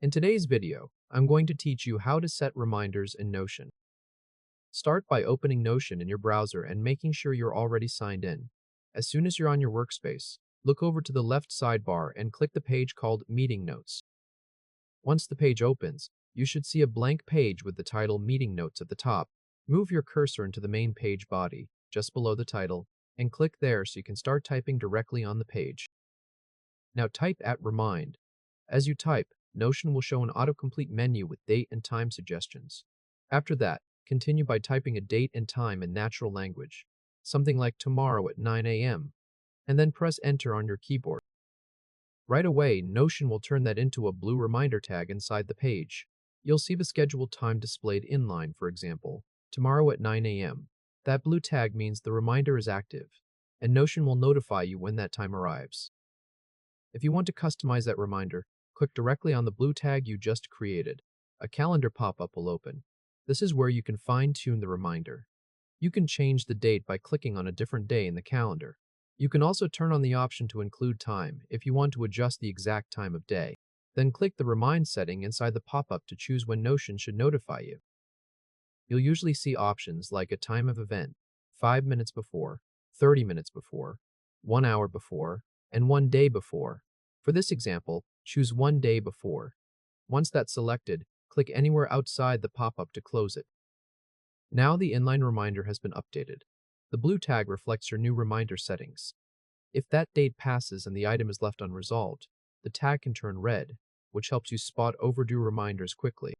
In today's video, I'm going to teach you how to set reminders in Notion. Start by opening Notion in your browser and making sure you're already signed in. As soon as you're on your workspace, look over to the left sidebar and click the page called Meeting Notes. Once the page opens, you should see a blank page with the title Meeting Notes at the top. Move your cursor into the main page body, just below the title, and click there so you can start typing directly on the page. Now type at Remind. As you type, Notion will show an autocomplete menu with date and time suggestions. After that, continue by typing a date and time in natural language, something like tomorrow at 9 a.m., and then press Enter on your keyboard. Right away, Notion will turn that into a blue reminder tag inside the page. You'll see the scheduled time displayed inline, for example, tomorrow at 9 a.m. That blue tag means the reminder is active, and Notion will notify you when that time arrives. If you want to customize that reminder, click directly on the blue tag you just created. A calendar pop-up will open. This is where you can fine-tune the reminder. You can change the date by clicking on a different day in the calendar. You can also turn on the option to include time if you want to adjust the exact time of day. Then click the Remind setting inside the pop-up to choose when Notion should notify you. You'll usually see options like a time of event, 5 minutes before, 30 minutes before, 1 hour before, and 1 day before. For this example, choose 1 day before. Once that's selected, click anywhere outside the pop-up to close it. Now the inline reminder has been updated. The blue tag reflects your new reminder settings. If that date passes and the item is left unresolved, the tag can turn red, which helps you spot overdue reminders quickly.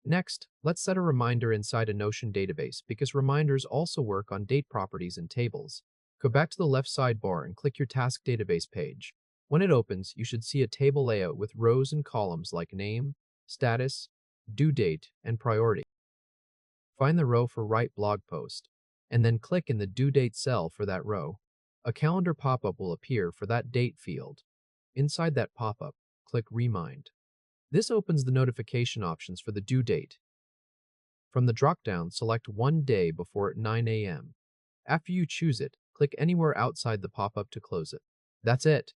Next, let's set a reminder inside a Notion database because reminders also work on date properties and tables. Go back to the left sidebar and click your Task Database page. When it opens, you should see a table layout with rows and columns like name, status, due date, and priority. Find the row for Write Blog Post, and then click in the due date cell for that row. A calendar pop-up will appear for that date field. Inside that pop-up, click Remind. This opens the notification options for the due date. From the drop-down, select 1 day before 9 a.m. After you choose it, click anywhere outside the pop-up to close it. That's it.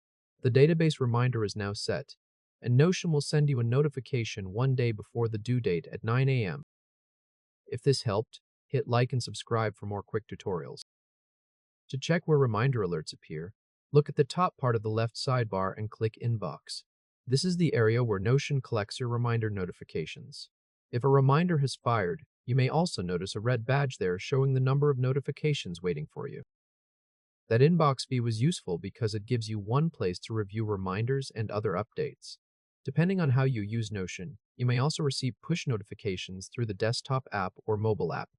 The database reminder is now set, and Notion will send you a notification 1 day before the due date at 9 a.m. If this helped, hit like and subscribe for more quick tutorials. To check where reminder alerts appear, look at the top part of the left sidebar and click Inbox. This is the area where Notion collects your reminder notifications. If a reminder has fired, you may also notice a red badge there showing the number of notifications waiting for you. That inbox view is useful because it gives you one place to review reminders and other updates. Depending on how you use Notion, you may also receive push notifications through the desktop app or mobile app.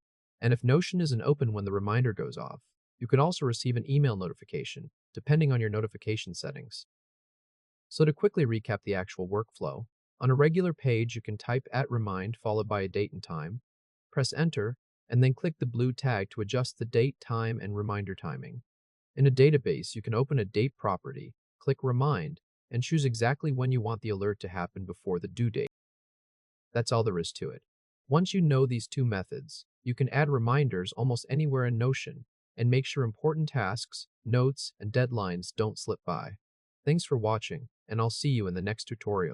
And if Notion isn't open when the reminder goes off, you can also receive an email notification, depending on your notification settings. So to quickly recap the actual workflow, on a regular page you can type at Remind followed by a date and time, press Enter, and then click the blue tag to adjust the date, time, and reminder timing. In a database, you can open a date property, click Remind, and choose exactly when you want the alert to happen before the due date. That's all there is to it. Once you know these two methods, you can add reminders almost anywhere in Notion and make sure important tasks, notes, and deadlines don't slip by. Thanks for watching, and I'll see you in the next tutorial.